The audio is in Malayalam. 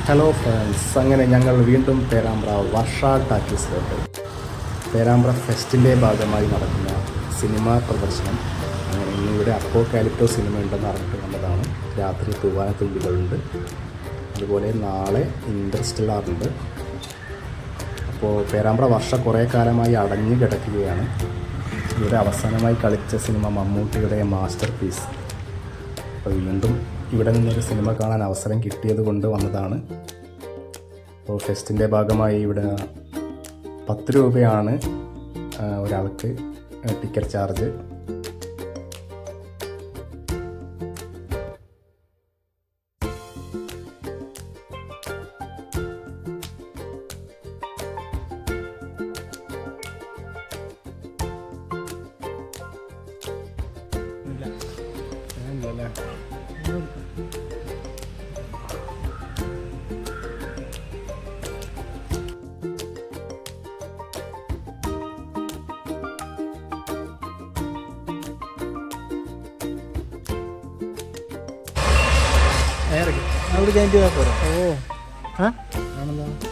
ഹലോ ഫ്രണ്ട്സ്, അങ്ങനെ ഞങ്ങൾ വീണ്ടും പേരാമ്പ്ര വർഷ ടാക്കീസിലോട്ട്. പേരാമ്പ്ര ഫെസ്റ്റിൻ്റെ ഭാഗമായി നടക്കുന്ന സിനിമാ പ്രദർശനം. അങ്ങനെ ഇന്നിവിടെ അപ്പോകാലിപ്റ്റോ സിനിമ ഉണ്ടെന്ന് അറിഞ്ഞിട്ട് വന്നതാണ്. രാത്രി തൂവാനത്തുള്ളികളുണ്ട്, അതുപോലെ നാളെ ഇൻ്റർസ്റ്റെല്ലാറുണ്ട്. അപ്പോൾ പേരാമ്പ്ര വർഷ കുറേ കാലമായി അടഞ്ഞു കിടക്കുകയാണ്. ഇവിടെ അവസാനമായി കളിച്ച സിനിമ മമ്മൂട്ടിയുടെ മാസ്റ്റർ പീസ്. അപ്പോൾ വീണ്ടും ഇവിടെ നിന്നൊരു സിനിമ കാണാൻ അവസരം കിട്ടിയത് കൊണ്ട് വന്നതാണ്. അപ്പോൾ ഫെസ്റ്റിൻ്റെ ഭാഗമായി ഇവിടെ 10 രൂപയാണ് ഒരാൾക്ക് ടിക്കറ്റ് ചാർജ്. അവിടെ കഴിഞ്ഞിട്ട് പോരാ. ഓ ആണെന്താ